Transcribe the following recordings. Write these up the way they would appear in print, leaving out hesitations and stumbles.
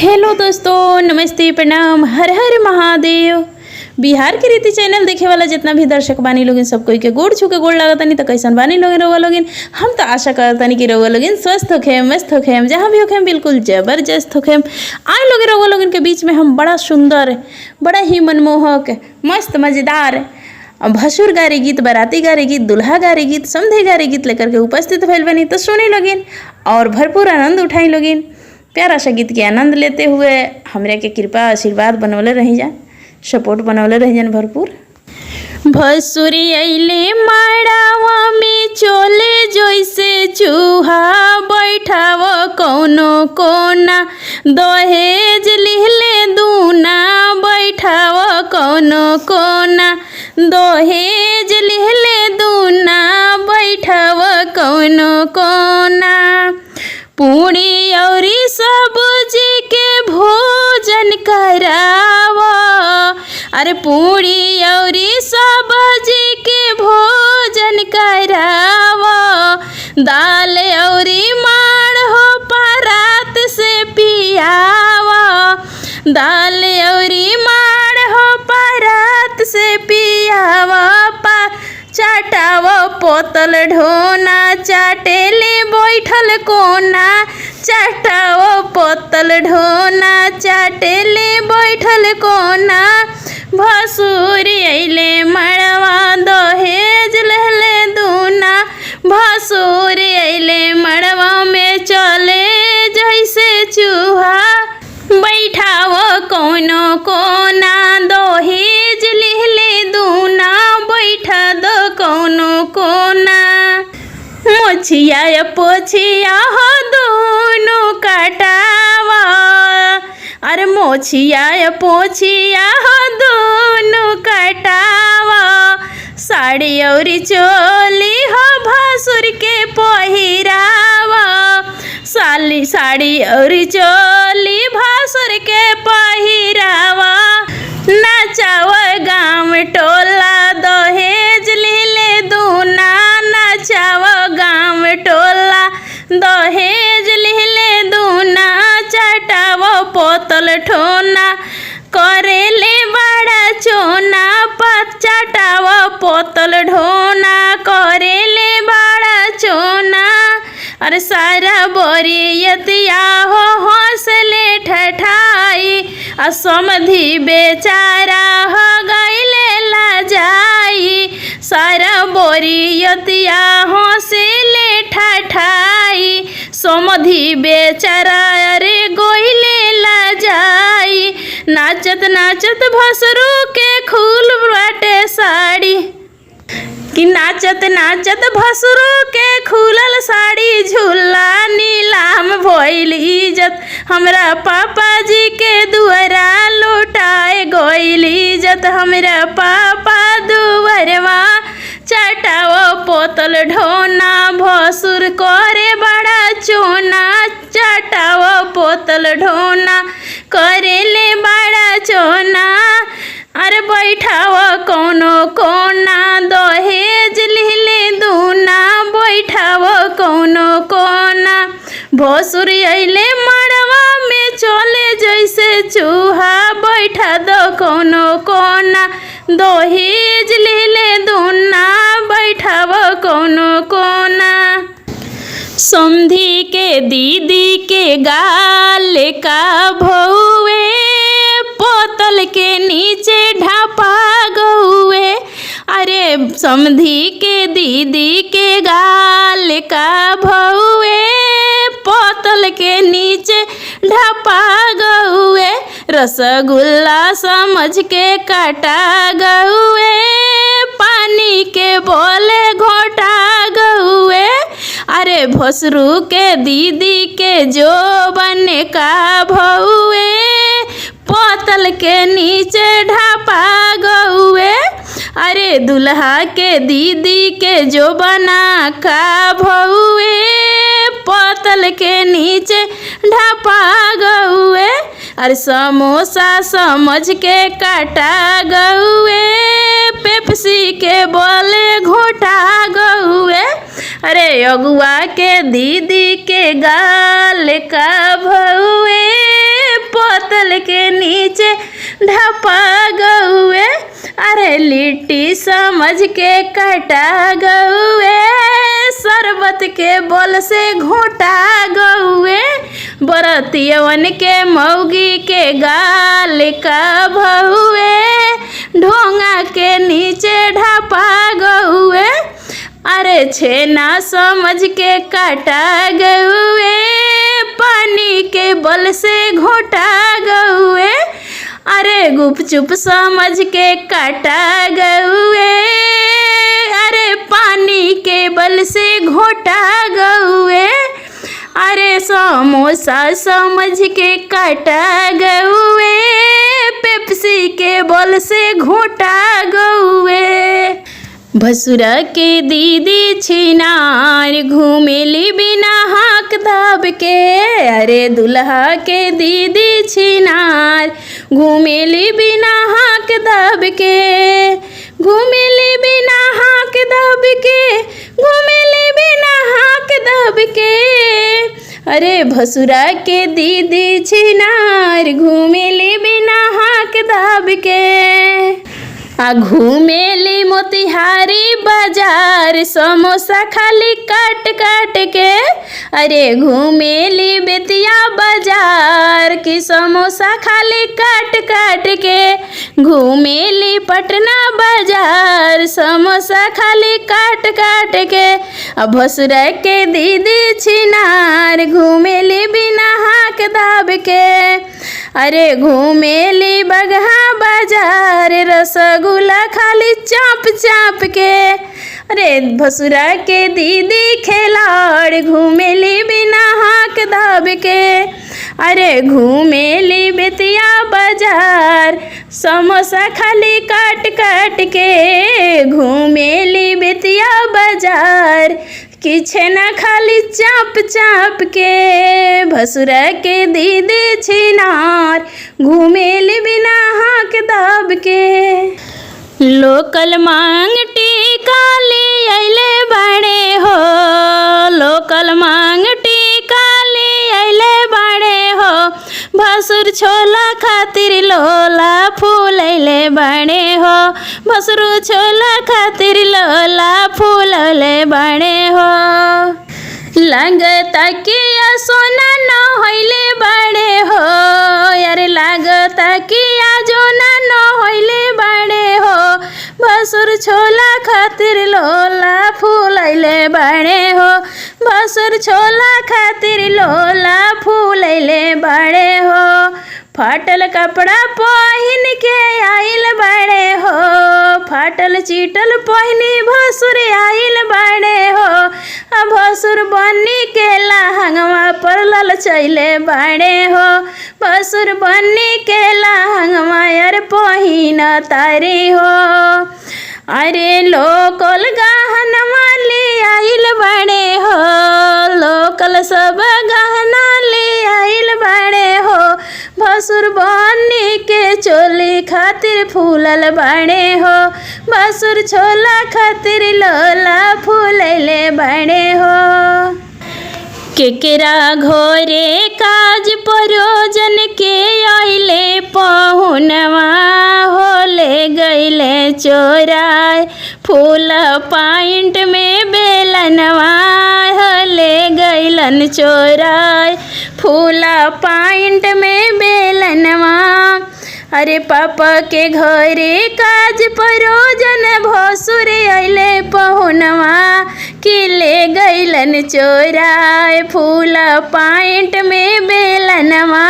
Hello दोस्तों, नमस्ते, प्रणाम, हर हर महादेव। बिहार के रीति चैनल देखे वाला जितना भी दर्शक बानी लोगिन सब कोई के गोड़ छू के गोड़ लागतानी। तो कैसन बानी लोगिन रउआ लोगिन। हम तो आशा करतानी कि रउआ लोगिन स्वस्थ होखेम, मस्त होखेम, जहाँ भी होखेम बिल्कुल जबरदस्त होखेम। आए लोग रउआ लोगिन के बीच में हम बड़ा सुंदर, बड़ा ही मनमोहक, मस्त, मज़ेदार भसुर गारी गीत, बाराती गारी गीत, दुल्हा गारी गीत, समधे गारी गीत लेकर के उपस्थित भइल बनी। तो सुनी लोगिन और भरपूर आनंद उठाई लोगिन। प्यारा सा गीत के आनंद लेते हुए हमरे के कृपा आशीर्वाद बनवले रही जा, सपोर्ट बनवले रही जान भरपूर। भसुरी अइले माड़ावा में चोले जैसे चूहा बैठाव कौनो कोना, दहेज लिहले दूना बैठाव कौनो कोना, दहेज लिहले दूना बैठाव कौनो कोना। पूरी औरी सब्जी के भोजन करावा, अरे पूरी औरी सब्जी के भोजन करावा, दाल औरी माड़ हो परात से पियावा, दाल औरी माड़ हो परात से पियावा। चाटाव पोतल ढोना चाटेले बैठल कोना, चाटाव पोतल ढोना चाटेले बैठल कोना। भसुरी अइले मड़वा दहेज लहले दूना, भसुरी अइले मड़वा में चले जैसे चूहा बैठाव कौनो कोना, दहेज लिहले दूना बैठा दो कौनो कोना। मोछिया पोछिया हो दोनों कटावा, अरे मोछिया पोछिया हो दोनों कटावा। साड़ी औरी चोली हो भसुर के पहिरावा, साड़ी औरी चोली भसुर के पहिरावा। नाचाव गाँव टोला दहेज लिहले दूना, नाचाव गाँव टोला दहेज लिहले दूना। चटाव पोतल ठोना करेले बड़ा चोना, चटाव पोतल ढोना करेले बड़ा चोना। अरे सारा बोरियतिया हो हौसले ठठाई, असमधी बेचारा हो गइले लाजाई। सारा बोरियतिया हौसले ठठाई, समधी बेचारा अरे गइले लाजाई। नाचत नाचत भसरू के खूल बाटे साड़ी, कि नाचत नाचत भसरू के खुलल साड़ी। झूला नीलाम भइल इज्जत हमरा पापा जी के दुआरा लौटाए गइल इज्जत हमरा पापा दुआरवा। चटाव पोतल ढोना भसुर करे बड़ा चोना, चटाव पोतल ढोना करेले बड़ा चोना। अरे बैठाव कौनो कोना, दहेज लिहले दूना बैठाव कौनो कोना। भसुरी अइले मड़वा में चले जैसे चूहा बैठा दो कौनो कोना, दहेज लिहले दूना बैठाव कौनो कोना। समधी के दीदी के गाल का भौवे, पोतल के नीचे ढापा गौए। अरे समधी के दीदी के गाल का भौवे, पोतल के नीचे ढापा गौए। रसगुल्ला समझ के काटा गौए, पानी के बोले घोटा गौए। अरे भसरू के दीदी के जो बने का भौए, पोतल के नीचे ढापा गौए। अरे दुल्हा के दीदी के जो बना का भौए, पोतल के नीचे ढापा गौए। अरे समोसा समझ के काटा गौए, पेप्सी के बोले घोटा गौए। अरे अगुआ के दीदी के गाल का भौए, नीचे ढपा गौए, अरे लिट्टी समझ के कटा गौए, शरबत के बोल से घोटा गौए, बरतियवन के मौगी के गाल का भौए, ढोंगा के नीचे ढपा गौए, अरे छेना समझ के काटा गौए, पानी के बल से घोटा गौए, अरे गुपचुप समझ के काटा गौए, अरे पानी के बल से घोटा गौए, अरे समोसा समझ के काटा गौए, पेप्सी के बल से घोटा गौए। भसुरा के दीदी छिनार घूमेली बिना हाक दाब के, अरे दुल्हा के दीदी छिनार घूमेली बिना हाक दाब के, घूमेली बिना हाक दाब के, घूमेली बिना हाक दाब के, अरे भसुरा के दीदी छिनार घूमेली बिना हाक दाब के। घूमेली मोतिहारी बाजार समोसा खाली काट काट के, अरे घूमेली बेतिया बाजार की समोसा खाली काट काट के, घूमेली पटना बाजार समोसा खाली काट काट के, अब भसुरा के दीदी छिनार घूमेली बिना हाक दाब के, अरे घूमेली बगहा बाजार रसगुल्ला खाली चाप चाप के, अरे भसुरा के दीदी खिलाड़ घूमेली बिना हाक दाब के, अरे घूमेली बेतिया बाजार समोसा खाली काट काट के, घूमेली बेतिया बाजार की छेना खाली चाप चाप के, भसुरा के दीदी छिनार घूमेली बिना हाक दाब के। लोकल मांग टीका ले अइले बाड़े हो, लोकल मांग टीका ले अइले बाड़े हो, भसुर छोला खातिर लोला फूल अइले बाड़े हो, भसुर छोला खातिर लोला फूल अइले बाड़े हो, लागता कि सोना न होइले बाड़े हो, यार लागता कि जोना न होइले बाड़े हो, भसुर छोला खातिर लोला फूल अइले बाड़े हो, भसुर छोला खातिर लोला फूल अइले बाड़े हो, फाटल कपड़ा पहिन के आइल बाड़े हो, फाटल चीटल पहिनी भसुर आइल बाड़े हो, अब भसुर बन्नी के लहंगवा पर ललचैले बाड़े हो, भसुर बन्नी के लहंगवा यार पहिन तारी हो, अरे लोकल गहनवा ले आइल बाड़े हो, लोकल सब गहना ले आइल बाड़े हो, भसुर बन्नी के चोली खातिर फूलल बाड़े हो, भसुर छोला खातिर लोला फूलले बाड़े हो, केकरा घोरे काज परोजन के आइले पहुनवा, होले गइले चोराय फूल पाइंट में बेलनवा, होले गइलन चोराय फूल पाइंट में बेलनवा, अरे पापा के घरे काज परोजन भसुर अइले पहुनवा, कि ले गइलन चोराय फूल पाइंट में बेलनवा,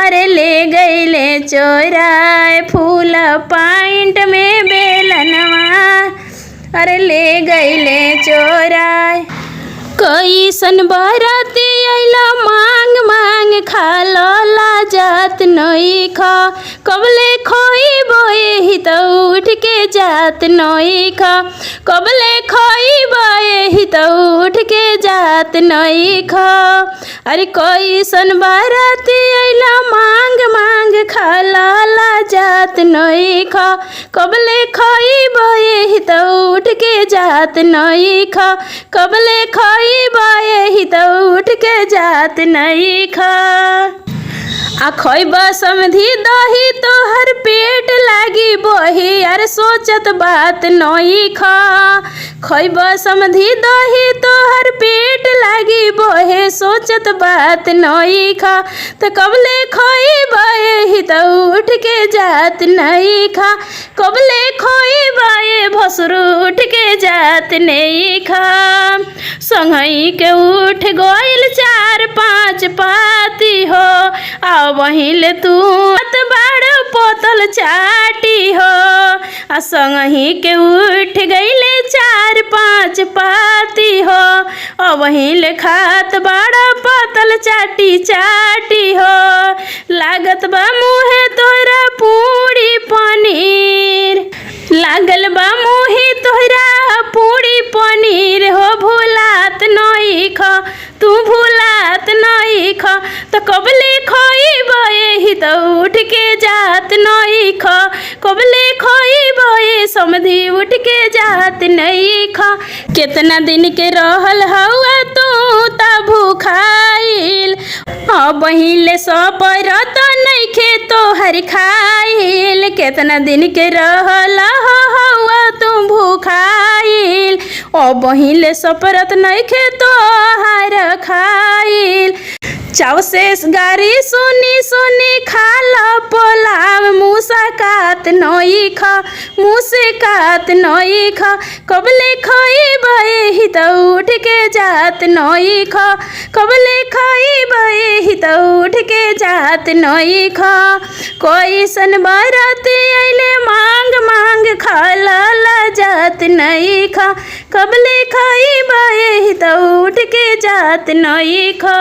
अरे ले गइले चोराय फूल पाइंट में बेलनवा, अरे ले गइले चोराय। कैसन बाराती अइला मांग मांग खालो लाजात नई खा, कबले खोई बोए ही तो उठ के जात नई खा, कबले खोई बोए ही तो उठ के जात नई खा, अरे कैसन बाराती अइला मांग मांग खाला लाजात नई खा, कबले खोई बोए ही तो उठ के जात नई खा, कबले खोई बाए ही तो उठ के जात नहीं खा। आ खइब समधी दही तोहर पेट लागी बही, अरे सोचत बात नई खा। खइब समधी दही तोहर पेट लागी बहे, सोचत बात नई खा। तो कबले खइब एही त उठ के जात नई खा, कबले खइब ए भसुरु उठ के जात नई खा। संगई के उठ गइल 4-5 पाती हो, आ वहीले तू बाड़ पोतल चाटी हो। आ संगही के उठ गइले 4-5 पाती हो, आ वहीले खात बाड़ पोतल चाटी चाटी हो। लागत बा मुहे तोरा पूरी पनीर, लागल बा मुहे तोरा पूरी पनीर हो। भूलात नई खा, तू भूलात नई खा। तो कबले खइब एही त उठ के जात नई खा, कबले खइब ए समधी उठ के जात नई खा। केतना दिन के रहल हउआ तू त भूखाइल, बहिले सपरत नइखे तोहर खाइल। केतना दिन के रहल हउआ तू भूखाइल, बहिले सपरत नइखे तोहर खाइल। चाव से गारी सुनी सुनी खाला पोलाव, मुसाकात नई खा, मुसाकात नई खा। कबले खइब एही त उठ के जात नई खा, कबले खइब एही त उठ के जात नई खा। कोइसन बारात आइले मांग मांग खाला जात नई खा, कबले खइब एही त उठ के जात नई खा।